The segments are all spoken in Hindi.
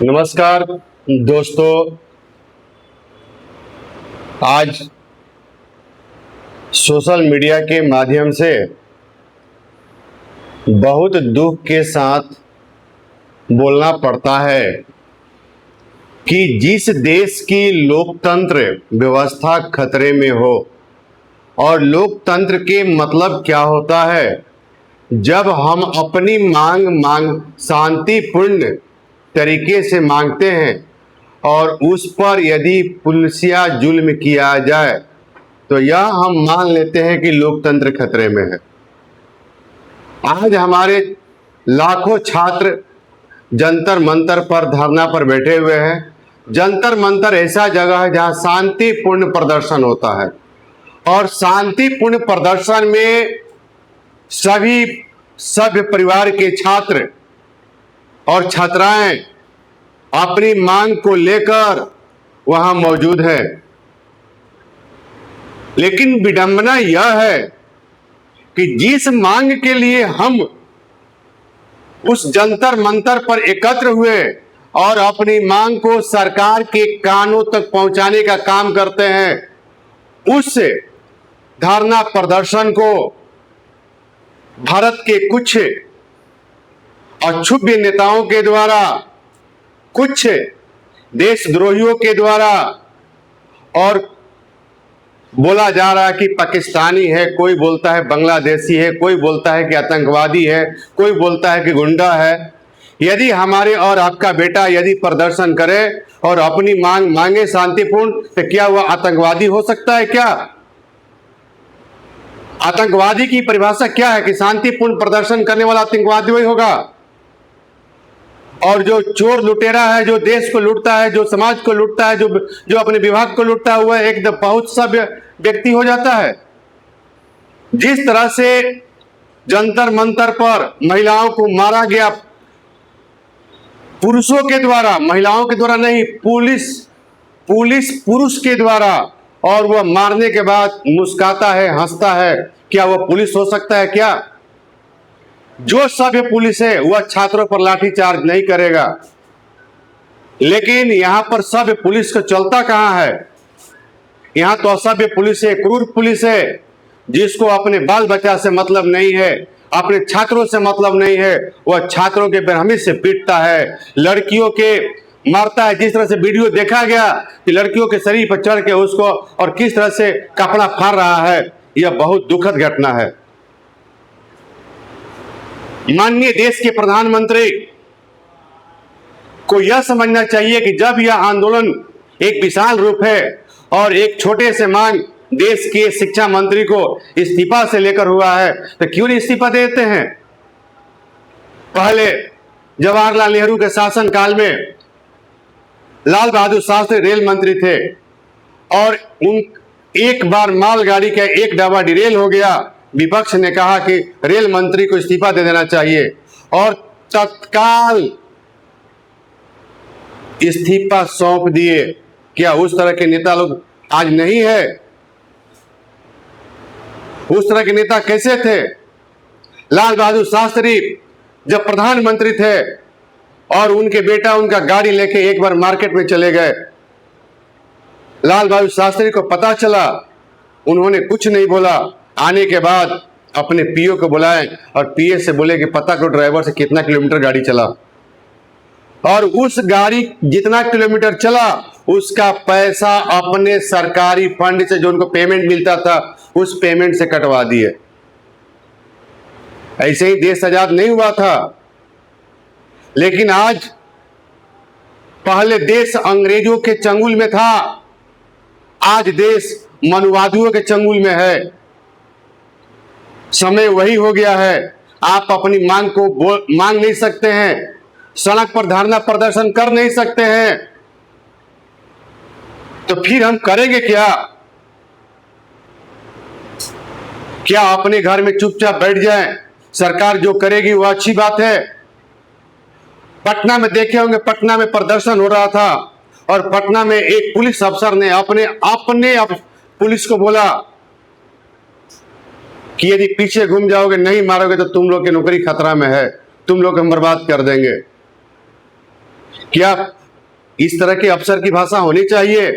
नमस्कार दोस्तों, आज सोशल मीडिया के माध्यम से बहुत दुख के साथ बोलना पड़ता है कि जिस देश की लोकतंत्र व्यवस्था खतरे में हो। और लोकतंत्र के मतलब क्या होता है? जब हम अपनी मांग शांतिपूर्ण तरीके से मांगते हैं और उस पर यदि पुलिसिया जुल्म किया जाए तो यह हम मान लेते हैं कि लोकतंत्र खतरे में है। आज हमारे लाखों छात्र जंतर मंतर पर धरना पर बैठे हुए हैं। जंतर मंतर ऐसा जगह है जहां शांतिपूर्ण प्रदर्शन होता है और शांतिपूर्ण प्रदर्शन में सभी सभ्य परिवार के छात्र और छात्राएं अपनी मांग को लेकर वहां मौजूद है। लेकिन विडंबना यह है कि जिस मांग के लिए हम उस जंतर मंतर पर एकत्र हुए और अपनी मांग को सरकार के कानों तक पहुंचाने का काम करते हैं, उस धरना प्रदर्शन को भारत के कुछ अक्षुब्य नेताओं के द्वारा, कुछ देशद्रोहियों के द्वारा और बोला जा रहा है कि पाकिस्तानी है, कोई बोलता है बांग्लादेशी है, कोई बोलता है कि आतंकवादी है, कोई बोलता है कि गुंडा है। यदि हमारे और आपका बेटा यदि प्रदर्शन करे और अपनी मांग मांगे शांतिपूर्ण, तो क्या वह आतंकवादी हो सकता है? क्या आतंकवादी की परिभाषा क्या है कि शांतिपूर्ण प्रदर्शन करने वाला आतंकवादी वही होगा। और जो चोर लुटेरा है, जो देश को लूटता है, जो समाज को लूटता है, जो अपने विभाग को लूटता है, वह एकदम बहुत सभ्य व्यक्ति हो जाता है। जिस तरह से जंतर मंतर पर महिलाओं को मारा गया पुरुषों के द्वारा, महिलाओं के द्वारा नहीं, पुलिस पुरुष के द्वारा, और वह मारने के बाद मुस्कुराता है, हंसता है, क्या वह पुलिस हो सकता है? क्या जो सभ्य पुलिस है वह छात्रों पर लाठीचार्ज नहीं करेगा। लेकिन यहां पर सभ्य पुलिस को चलता कहां है? यहां तो असभ्य पुलिस है, क्रूर पुलिस है, जिसको अपने बाल बच्चा से मतलब नहीं है, अपने छात्रों से मतलब नहीं है। वह छात्रों के बेरहमी से पीटता है, लड़कियों के मारता है। जिस तरह से वीडियो देखा गया कि लड़कियों के शरीर पर चढ़ के उसको और किस तरह से कपड़ा फाड़ रहा है, यह बहुत दुखद घटना है। माननीय देश के प्रधानमंत्री को यह समझना चाहिए कि जब यह आंदोलन एक विशाल रूप है और एक छोटे से मांग देश के शिक्षा मंत्री को इस्तीफा से लेकर हुआ है, तो क्यों नहीं इस्तीफा देते हैं? पहले जवाहरलाल नेहरू के शासनकाल में लाल बहादुर शास्त्री रेल मंत्री थे और उन एक बार मालगाड़ी का एक डब्बा डिरेल हो गया। विपक्ष ने कहा कि रेल मंत्री को इस्तीफा दे देना चाहिए और तत्काल इस्तीफा सौंप दिए। क्या उस तरह के नेता लोग आज नहीं है? उस तरह के नेता कैसे थे? लाल बहादुर शास्त्री जब प्रधानमंत्री थे और उनके बेटा उनका गाड़ी लेके एक बार मार्केट में चले गए, लाल बहादुर शास्त्री को पता चला, उन्होंने कुछ नहीं बोला। आने के बाद अपने पीओ को बुलाए और पीए से बोले कि पता करो ड्राइवर से कितना किलोमीटर गाड़ी चला, और उस गाड़ी जितना किलोमीटर चला उसका पैसा अपने सरकारी फंड से जो उनको पेमेंट मिलता था उस पेमेंट से कटवा दिए। ऐसे ही देश आजाद नहीं हुआ था। लेकिन आज, पहले देश अंग्रेजों के चंगुल में था, आज देश मनुवादियों के चंगुल में है। समय वही हो गया है। आप अपनी मांग को मांग नहीं सकते हैं, सड़क पर धरना प्रदर्शन कर नहीं सकते हैं, तो फिर हम करेंगे क्या? क्या अपने घर में चुपचाप बैठ जाएं? सरकार जो करेगी वो अच्छी बात है। पटना में देखे होंगे, पटना में प्रदर्शन हो रहा था और पटना में एक पुलिस अफसर ने अपने पुलिस को बोला कि यदि पीछे घूम जाओगे, नहीं मारोगे तो तुम लोग की नौकरी खतरा में है, तुम लोग हम बर्बाद कर देंगे। क्या इस तरह के अफसर की भाषा होनी चाहिए?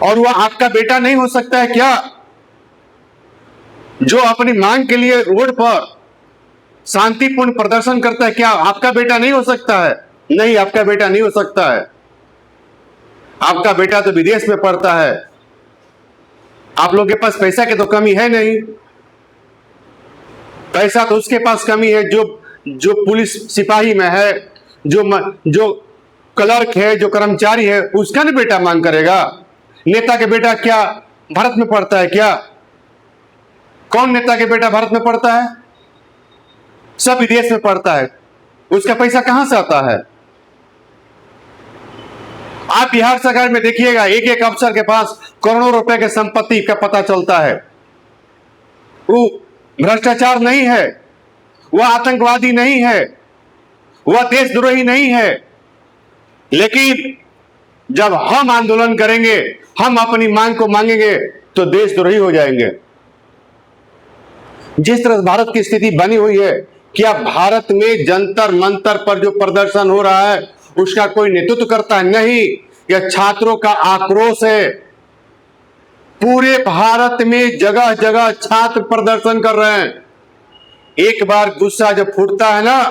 और वह आपका बेटा नहीं हो सकता है क्या, जो अपनी मांग के लिए रोड पर शांतिपूर्ण प्रदर्शन करता है? क्या आपका बेटा नहीं हो सकता है? नहीं, आपका बेटा नहीं हो सकता है। आपका बेटा तो विदेश में पढ़ता है। आप लोग के पास पैसा की तो कमी है नहीं। पैसा तो उसके पास कमी है जो पुलिस सिपाही में है, जो क्लर्क है, जो कर्मचारी है, उसका ना बेटा मांग करेगा। नेता के बेटा क्या भारत में पढ़ता है क्या? कौन नेता के बेटा भारत में पढ़ता है? सब विदेश में पढ़ता है। उसका पैसा कहां से आता है? आप बिहार सरकार में देखिएगा, एक एक अफसर के पास करोड़ों रुपए के संपत्ति का पता चलता है। वो भ्रष्टाचार नहीं है, वह आतंकवादी नहीं है, वह देशद्रोही नहीं है। लेकिन जब हम आंदोलन करेंगे, हम अपनी मांग को मांगेंगे, तो देशद्रोही हो जाएंगे। जिस तरह भारत की स्थिति बनी हुई है, क्या भारत में जंतर मंतर पर जो प्रदर्शन हो रहा है उसका कोई नेतृत्व करता है? नहीं, यह छात्रों का आक्रोश है। पूरे भारत में जगह जगह छात्र प्रदर्शन कर रहे हैं। एक बार गुस्सा जब फूटता है ना,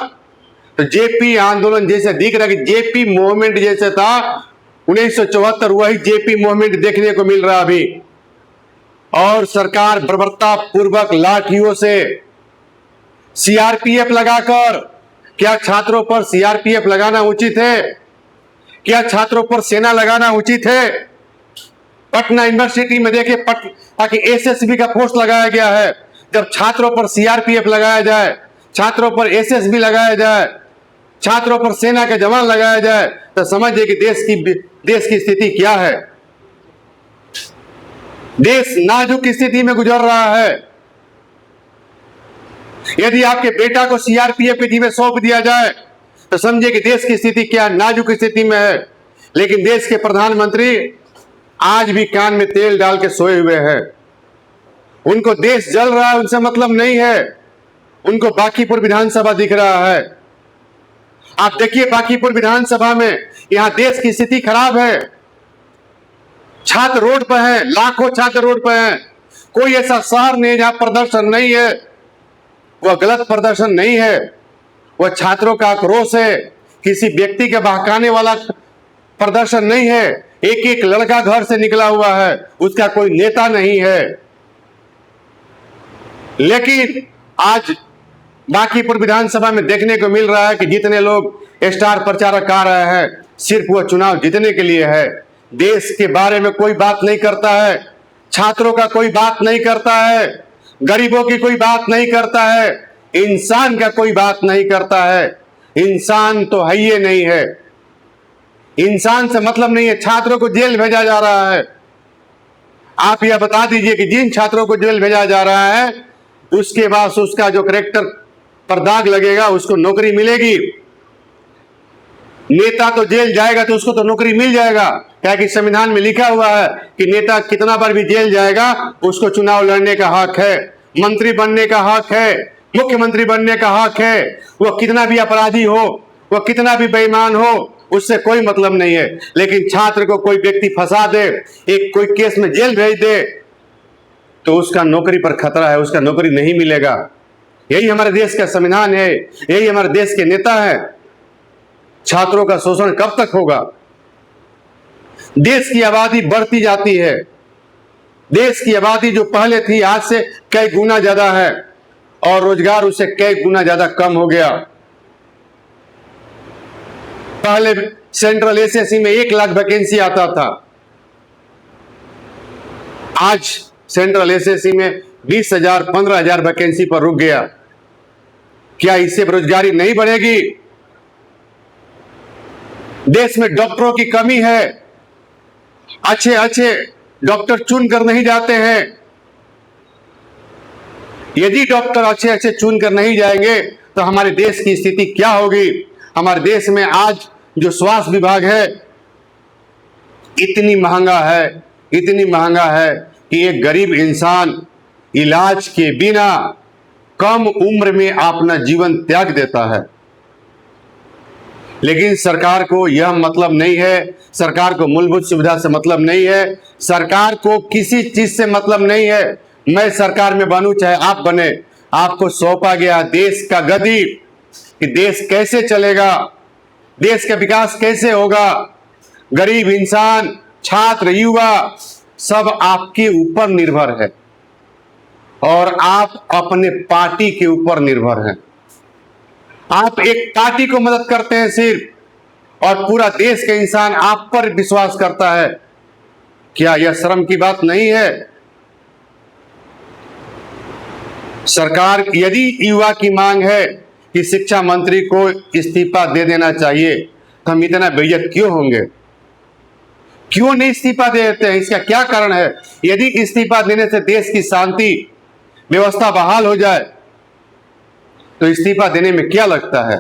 तो जेपी आंदोलन जैसे दिख रहा है कि जेपी मूवमेंट जैसे था 1974, वही जेपी मूवमेंट देखने को मिल रहा अभी। और सरकार बर्बरता पूर्वक लाठियों से सीआरपीएफ लगाकर, क्या छात्रों पर सीआरपीएफ लगाना उचित है? क्या छात्रों पर सेना लगाना उचित है? पटना यूनिवर्सिटी में देखिए, ताकि एसएसबी का पोस्ट लगाया गया है। जब छात्रों पर सीआरपीएफ लगाया जाए, छात्रों पर एसएसबी लगाया जाए, छात्रों पर सेना के जवान लगाया जाए, तो समझिए कि देश की स्थिति क्या है। देश नाजुक स्थिति में गुजर रहा है। यदि आपके बेटा को सीआरपीएफ के जिम्मे सौंप दिया जाए, तो समझिए कि देश की स्थिति क्या नाजुक स्थिति में है। लेकिन देश के प्रधानमंत्री आज भी कान में तेल डाल के सोए हुए हैं। उनको देश जल रहा है, उनसे मतलब नहीं है। उनको बांकीपुर विधानसभा दिख रहा है। आप देखिए बांकीपुर विधानसभा में, यहां देश की स्थिति खराब है। छात्र रोड पर हैं, लाखों छात्र रोड पर हैं। कोई ऐसा शहर नहीं जहां प्रदर्शन नहीं है। वह गलत प्रदर्शन नहीं है, वह छात्रों का आक्रोश है। किसी व्यक्ति के बहकाने वाला प्रदर्शन नहीं है। एक एक लड़का घर से निकला हुआ है, उसका कोई नेता नहीं है। लेकिन आज बांकीपुर विधानसभा में देखने को मिल रहा है कि जितने लोग स्टार प्रचारक आ रहे हैं, सिर्फ वह चुनाव जीतने के लिए है। देश के बारे में कोई बात नहीं करता है, छात्रों का कोई बात नहीं करता है, गरीबों की कोई बात नहीं करता है, इंसान का कोई बात नहीं करता है। इंसान तो है ही नहीं है। इंसान से मतलब नहीं है। छात्रों को जेल भेजा जा रहा है। आप यह बता दीजिए कि जिन छात्रों को जेल भेजा जा रहा है, उसके बाद उसका जो कैरेक्टर पर दाग लगेगा, उसको नौकरी मिलेगी। नेता तो जेल जाएगा तो उसको तो नौकरी मिल जाएगा, क्या कि संविधान में लिखा हुआ है कि नेता कितना बार भी जेल जाएगा, उसको चुनाव लड़ने का हक है, मंत्री बनने का हक है, मुख्यमंत्री बनने का हक है। वह कितना भी अपराधी हो, वह कितना भी बेईमान हो, उससे कोई मतलब नहीं है। लेकिन छात्र को कोई व्यक्ति फंसा दे, एक कोई केस में जेल भेज दे, तो उसका नौकरी पर खतरा है, उसका नौकरी नहीं मिलेगा। यही हमारे देश का संविधान है, यही हमारे देश के नेता है। छात्रों का शोषण कब तक होगा? देश की आबादी बढ़ती जाती है। देश की आबादी जो पहले थी, आज से कई गुना ज्यादा है, और रोजगार उससे कई गुना ज्यादा कम हो गया। पहले सेंट्रल एसएससी में 1 लाख वैकेंसी आता था, आज सेंट्रल एसएससी में 20,000 15,000 वैकेंसी पर रुक गया। क्या इससे बेरोजगारी नहीं बढ़ेगी? देश में डॉक्टरों की कमी है। अच्छे अच्छे डॉक्टर चुन कर नहीं जाते हैं। यदि डॉक्टर अच्छे अच्छे चुन कर नहीं जाएंगे तो हमारे देश की स्थिति क्या होगी? हमारे देश में आज जो स्वास्थ्य विभाग है, इतनी महंगा है कि एक गरीब इंसान इलाज के बिना कम उम्र में अपना जीवन त्याग देता है। लेकिन सरकार को यह मतलब नहीं है, सरकार को मूलभूत सुविधा से मतलब नहीं है, सरकार को किसी चीज से मतलब नहीं है। मैं सरकार में बनूं चाहे आप बने, आपको सौंपा गया देश का गति कि देश कैसे चलेगा, देश का विकास कैसे होगा, गरीब इंसान, छात्र, युवा सब आपके ऊपर निर्भर है और आप अपने पार्टी के ऊपर निर्भर हैं। आप एक पार्टी को मदद करते हैं सिर्फ, और पूरा देश का इंसान आप पर विश्वास करता है। क्या यह शर्म की बात नहीं है? सरकार यदि युवा की मांग है कि शिक्षा मंत्री को इस्तीफा दे देना चाहिए, तो हम इतना बेइज्जत क्यों होंगे? क्यों नहीं इस्तीफा दे देते हैं? इसका क्या कारण है? यदि इस्तीफा देने से देश की शांति व्यवस्था बहाल हो जाए तो इस्तीफा देने में क्या लगता है?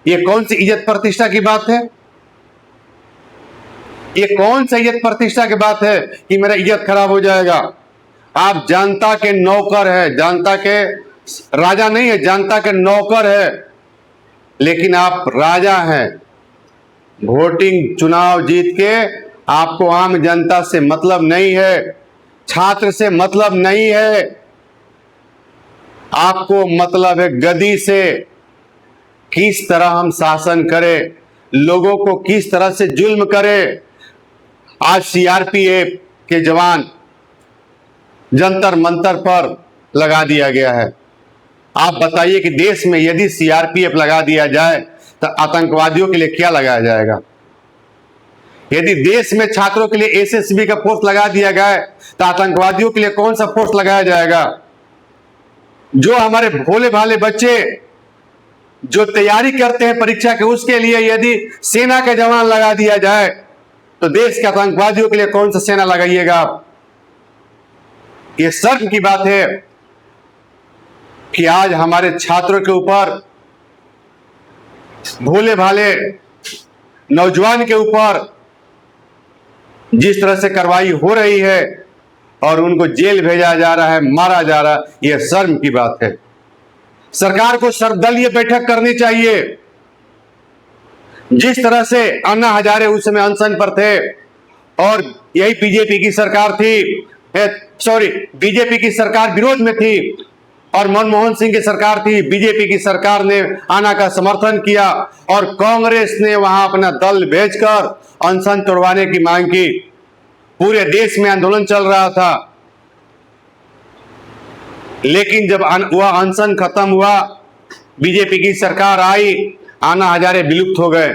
ये कौन सी इज्जत प्रतिष्ठा की बात है? ये कौन सी इज्जत प्रतिष्ठा की बात है कि मेरा इज्जत खराब हो जाएगा? आप जनता के नौकर है, जनता के राजा नहीं है, जनता के नौकर है, लेकिन आप राजा हैं। वोटिंग चुनाव जीत के आपको आम जनता से मतलब नहीं है, छात्र से मतलब नहीं है, आपको मतलब है गद्दी से। किस तरह हम शासन करें, लोगों को किस तरह से जुल्म करें। आज सीआरपीएफ के जवान जंतर मंतर पर लगा दिया गया है। आप बताइए कि देश में यदि सीआरपीएफ लगा दिया जाए तो आतंकवादियों के लिए क्या लगाया जाएगा? यदि देश में छात्रों के लिए एसएसबी का फोर्स लगा दिया गया तो आतंकवादियों के लिए कौन सा फोर्स लगाया जाएगा? जो हमारे भोले भाले बच्चे जो तैयारी करते हैं परीक्षा के, उसके लिए यदि सेना का जवान लगा दिया जाए तो देश के आतंकवादियों के लिए कौन सा सेना लगाइएगा आप? यह शर्म की बात है कि आज हमारे छात्रों के ऊपर, भोले भाले नौजवान के ऊपर जिस तरह से कार्रवाई हो रही है और उनको जेल भेजा जा रहा है, मारा जा रहा है, यह शर्म की बात है। सरकार को सर्वदलीय बैठक करनी चाहिए। जिस तरह से अन्ना हजारे उस समय अनशन पर थे और यही बीजेपी की सरकार थी, बीजेपी की सरकार विरोध में थी और मनमोहन सिंह की सरकार थी, बीजेपी की सरकार ने अन्ना का समर्थन किया और कांग्रेस ने वहां अपना दल भेजकर अनशन तोड़वाने की मांग की। पूरे देश में आंदोलन चल रहा था, लेकिन जब वह अनशन खत्म हुआ, बीजेपी की सरकार आई, अन्ना हजारे विलुप्त हो गए।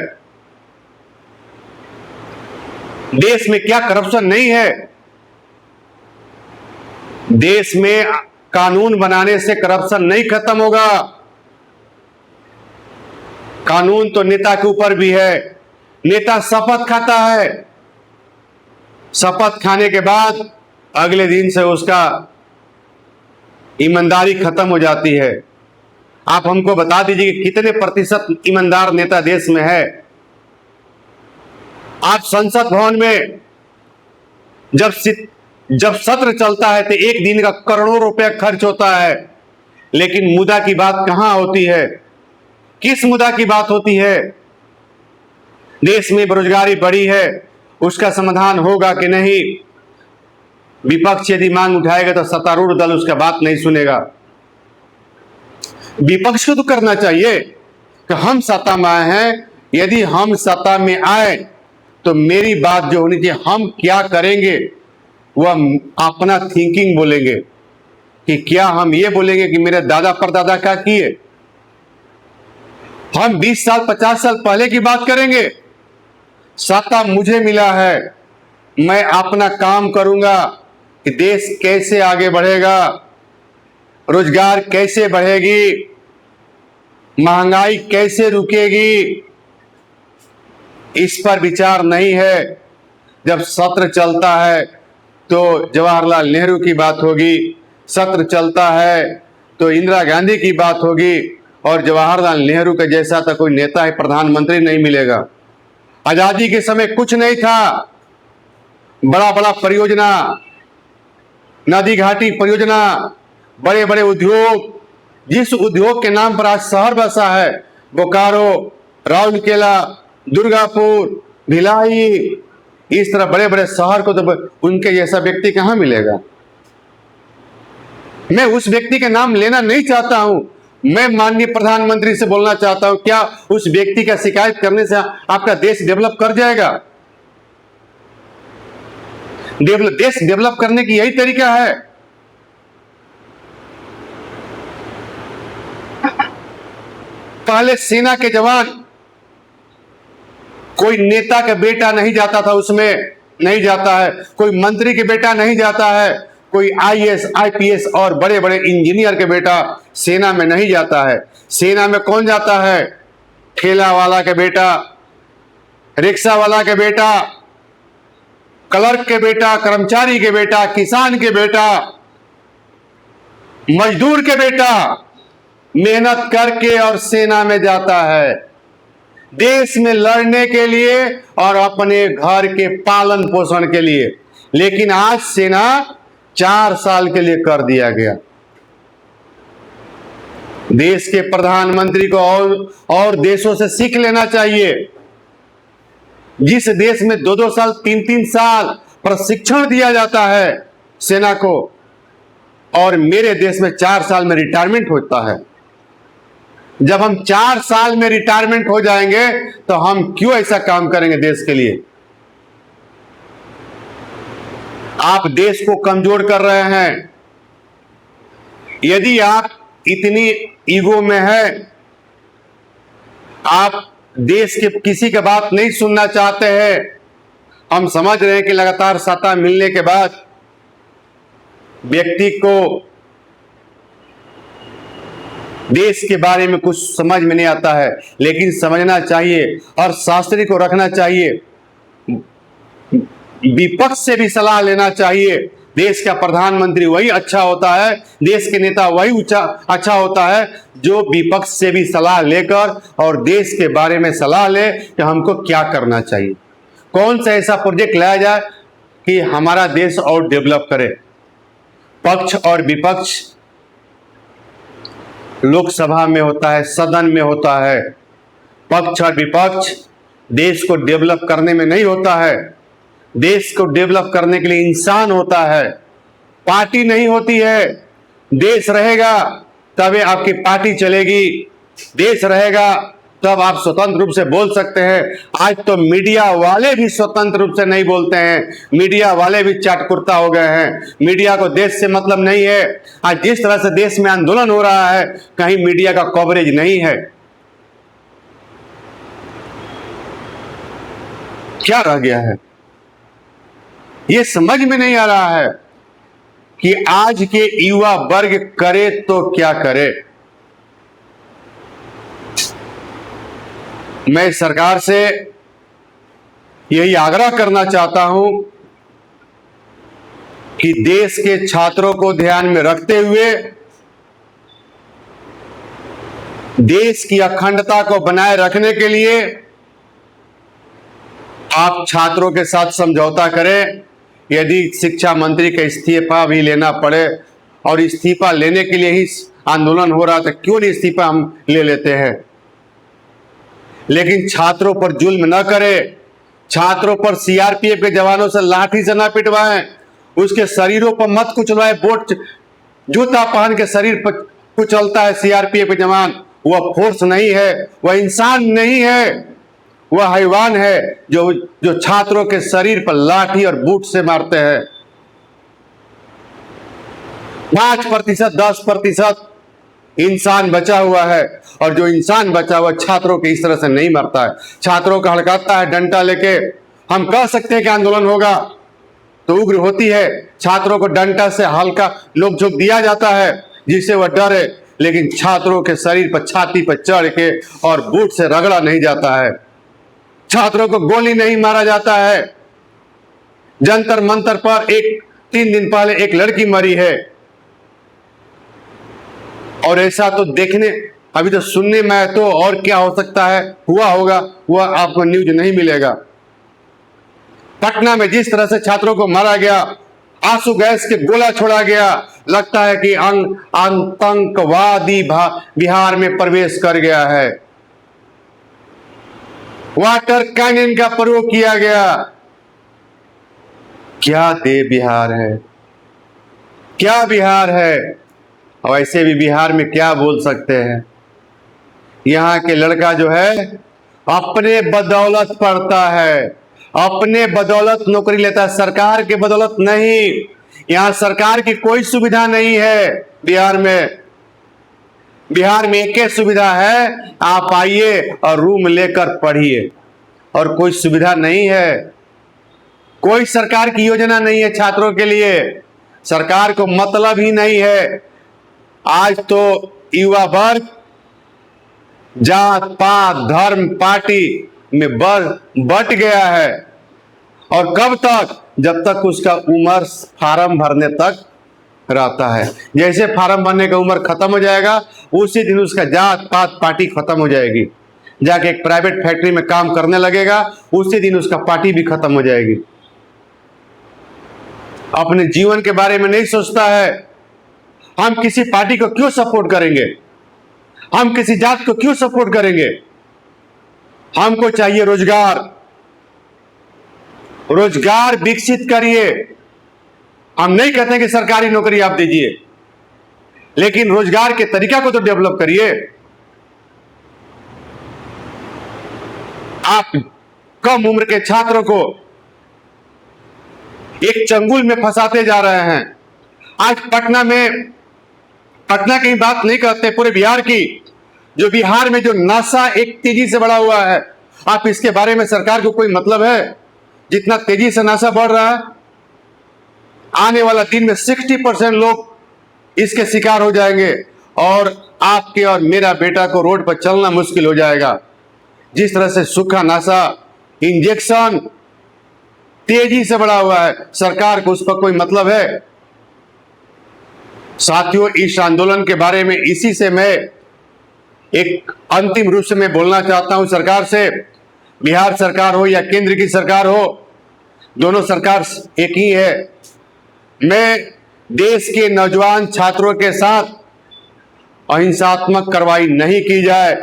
देश में क्या करप्शन नहीं है? देश में कानून बनाने से करप्शन नहीं खत्म होगा। कानून तो नेता के ऊपर भी है। नेता शपथ खाता है, शपथ खाने के बाद अगले दिन से उसका ईमानदारी खत्म हो जाती है। आप हमको बता दीजिए कि कितने प्रतिशत ईमानदार नेता देश में है? आप संसद भवन में जब सत्र चलता है तो एक दिन का करोड़ों रुपया खर्च होता है, लेकिन मुद्दा की बात कहां होती है? किस मुद्दा की बात होती है? देश में बेरोजगारी बढ़ी है, उसका समाधान होगा कि नहीं? विपक्ष यदि मांग उठाएगा तो सत्तारूढ़ दल उसका बात नहीं सुनेगा। विपक्ष को तो करना चाहिए कि हम सत्ता में आए हैं, यदि हम सत्ता में आए तो मेरी बात जो होनी चाहिए, हम क्या करेंगे, वह अपना थिंकिंग बोलेंगे। कि क्या हम ये बोलेंगे कि मेरे दादा परदादा क्या किए? हम 20 साल 50 साल पहले की बात करेंगे। सत्ता मुझे मिला है, मैं अपना काम करूंगा कि देश कैसे आगे बढ़ेगा, रोजगार कैसे बढ़ेगी, महंगाई कैसे रुकेगी, इस पर विचार नहीं है। जब सत्र चलता है तो जवाहरलाल नेहरू की बात होगी, सत्र चलता है तो इंदिरा गांधी की बात होगी, और जवाहरलाल नेहरू का जैसा तो कोई नेता है, प्रधानमंत्री नहीं मिलेगा। आजादी के समय कुछ नहीं था, बड़ा बड़ा परियोजना, नदी घाटी परियोजना, बड़े बड़े उद्योग, जिस उद्योग के नाम पर आज शहर बसा है, बोकारो, राउरकेला, दुर्गापुर, भिलाई, इस तरह बड़े बड़े शहर को तो उनके जैसा व्यक्ति कहां मिलेगा। मैं उस व्यक्ति के नाम लेना नहीं चाहता हूं। मैं माननीय प्रधानमंत्री से बोलना चाहता हूं, क्या उस व्यक्ति का शिकायत करने से आपका देश डेवलप कर जाएगा? देश डेवलप करने की यही तरीका है। पहले सेना के जवान, कोई नेता का बेटा नहीं जाता था, उसमें नहीं जाता है, कोई मंत्री के बेटा नहीं जाता है, कोई आईएएस, आईपीएस और बड़े बड़े इंजीनियर के बेटा सेना में नहीं जाता है। सेना में कौन जाता है? ठेला वाला के बेटा, रिक्शा वाला के बेटा, क्लर्क के बेटा, कर्मचारी के बेटा, किसान के बेटा, मजदूर के बेटा मेहनत करके और सेना में जाता है, देश में लड़ने के लिए और अपने घर के पालन पोषण के लिए। लेकिन आज सेना 4 साल के लिए कर दिया गया। देश के प्रधानमंत्री को और देशों से सीख लेना चाहिए। जिस देश में 2-2 साल, 3-3 साल प्रशिक्षण दिया जाता है सेना को, और मेरे देश में 4 साल में रिटायरमेंट होता है। जब हम 4 साल में रिटायरमेंट हो जाएंगे तो हम क्यों ऐसा काम करेंगे देश के लिए? आप देश को कमजोर कर रहे हैं। यदि आप इतनी ईगो में हैं, आप देश के किसी की बात नहीं सुनना चाहते हैं। हम समझ रहे हैं कि लगातार सत्ता मिलने के बाद व्यक्ति को देश के बारे में कुछ समझ में नहीं आता है, लेकिन समझना चाहिए और शास्त्री को रखना चाहिए। विपक्ष से भी सलाह लेना चाहिए। देश का प्रधानमंत्री वही अच्छा होता है, देश के नेता वही अच्छा होता है जो विपक्ष से भी सलाह लेकर और देश के बारे में सलाह ले कि हमको क्या करना चाहिए, कौन सा ऐसा प्रोजेक्ट लाया जाए कि हमारा देश और डेवलप करे। पक्ष और विपक्ष लोकसभा में होता है, सदन में होता है। पक्ष और विपक्ष देश को डेवलप करने में नहीं होता है। देश को डेवलप करने के लिए इंसान होता है, पार्टी नहीं होती है। देश रहेगा तभी आपकी पार्टी चलेगी, देश रहेगा तब आप स्वतंत्र रूप से बोल सकते हैं। आज तो मीडिया वाले भी स्वतंत्र रूप से नहीं बोलते हैं, मीडिया वाले भी चाटकुर्ता हो गए हैं। मीडिया को देश से मतलब नहीं है। आज जिस तरह से देश में आंदोलन हो रहा है, कहीं मीडिया का कवरेज नहीं है। क्या रह गया है? ये समझ में नहीं आ रहा है कि आज के युवा वर्ग करे तो क्या करे। मैं सरकार से यही आग्रह करना चाहता हूं कि देश के छात्रों को ध्यान में रखते हुए देश की अखंडता को बनाए रखने के लिए आप छात्रों के साथ समझौता करें। यदि शिक्षा मंत्री का इस्तीफा भी लेना पड़े, और इस्तीफा लेने के लिए ही आंदोलन हो रहा था, क्यों नहीं इस्तीफा हम ले लेते हैं। लेकिन छात्रों पर जुल्म न करें, छात्रों पर सीआरपीएफ के जवानों से लाठी से ना पिटवाएं, उसके शरीरों पर मत कुचलवाएं। बोट जूता पहन के शरीर पर कुचलता है सीआरपीएफ के जवान। वह फोर्स नहीं है, वह इंसान नहीं है, वह हैवान है जो छात्रों के शरीर पर लाठी और बूट से मारते हैं। 5%, 10% इंसान बचा हुआ है, और जो इंसान बचा हुआ छात्रों के इस तरह से नहीं मरता है। छात्रों का हड़काता है डंडा लेके। हम कह सकते हैं कि आंदोलन होगा तो उग्र होती है, छात्रों को डंडा से हल्का नोक झोंक दिया जाता है जिससे वह डरे, लेकिन छात्रों के शरीर पर, छाती पर चढ़ के और बूट से रगड़ा नहीं जाता है। छात्रों को गोली नहीं मारा जाता है। जंतर मंतर पर 3 दिन पहले एक लड़की मरी है, और ऐसा तो देखने, अभी तो सुनने में है, तो और क्या हो सकता है, हुआ होगा, वह आपको न्यूज नहीं मिलेगा। पटना में जिस तरह से छात्रों को मारा गया, आंसू गैस के गोला छोड़ा गया, लगता है कि आतंकवादी बिहार में प्रवेश कर गया है। वाटर कैनन का प्रयोग किया गया। क्या दे बिहार है, क्या बिहार है। और ऐसे भी बिहार में क्या बोल सकते हैं। यहाँ के लड़का जो है अपने बदौलत पढ़ता है, अपने बदौलत नौकरी लेता है, सरकार के बदौलत नहीं। यहाँ सरकार की कोई सुविधा नहीं है। बिहार में एक ही सुविधा है, आप आइए और रूम लेकर पढ़िए, और कोई सुविधा नहीं है। कोई सरकार की योजना नहीं है छात्रों के लिए। सरकार को मतलब ही नहीं है। आज तो युवा वर्ग जात पात धर्म पार्टी में बट गया है। और कब तक? जब तक उसका उम्र फार्म भरने तक रहता है। जैसे फार्म भरने का उम्र खत्म हो जाएगा, उसी दिन उसका जात पात पार्टी खत्म हो जाएगी। जाके एक प्राइवेट फैक्ट्री में काम करने लगेगा, उसी दिन उसका पार्टी भी खत्म हो जाएगी। अपने जीवन के बारे में नहीं सोचता है। हम किसी पार्टी को क्यों सपोर्ट करेंगे? हम किसी जात को क्यों सपोर्ट करेंगे? हमको चाहिए रोजगार। रोजगार विकसित करिए। हम नहीं कहते कि सरकारी नौकरी आप दीजिए, लेकिन रोजगार के तरीका को तो डेवलप करिए। आप कम उम्र के छात्रों को एक चंगुल में फंसाते जा रहे हैं। आज पटना की बात नहीं करते, पूरे बिहार की, जो बिहार में जो नशा एक तेजी से बढ़ा हुआ है, आप इसके बारे में सरकार को कोई मतलब है? जितना तेजी से नशा बढ़ रहा है, आने वाला दिन में 60% लोग इसके शिकार हो जाएंगे, और आपके और मेरा बेटा को रोड पर चलना मुश्किल हो जाएगा। जिस तरह से सूखा नशा इंजेक्शन तेजी से बढ़ा हुआ है, सरकार को उस पर कोई मतलब है? साथियों, इस आंदोलन के बारे में इसी से मैं एक अंतिम रूप से मैं बोलना चाहता हूं सरकार से। बिहार सरकार हो या केंद्र की सरकार हो, दोनों सरकार एक ही है। मैं देश के नौजवान छात्रों के साथ अहिंसात्मक कार्रवाई नहीं की जाए,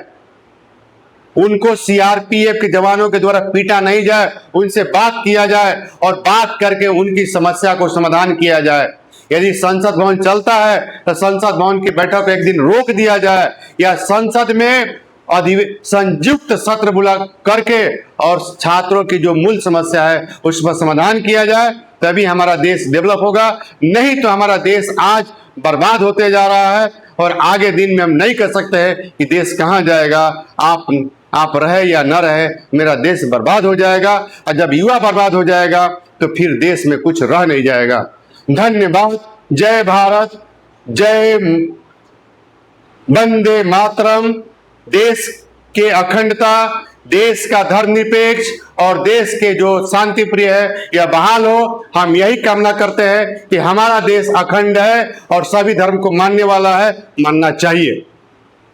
उनको सीआरपीएफ के जवानों के द्वारा पीटा नहीं जाए, उनसे बात किया जाए और बात करके उनकी समस्या को समाधान किया जाए। यदि संसद भवन चलता है तो संसद भवन की बैठक को एक दिन रोक दिया जाए, या संसद में संयुक्त सत्र बुला करके और छात्रों की जो मूल समस्या है उस पर समाधान किया जाए, तभी हमारा देश डेवलप होगा। नहीं तो हमारा देश आज बर्बाद होते जा रहा है, और आगे दिन में हम नहीं कह सकते हैं कि देश कहाँ जाएगा। आप रहे या न रहे, मेरा देश बर्बाद हो जाएगा, और जब युवा बर्बाद हो जाएगा तो फिर देश में कुछ रह नहीं जाएगा। धन्यवाद। जय भारत, जय वंदे मातरम। देश के अखंडता, देश का धर्मनिरपेक्ष और देश के जो शांति प्रिय है यह बहाल हो। हम यही कामना करते हैं कि हमारा देश अखंड है और सभी धर्म को मानने वाला है, मानना चाहिए।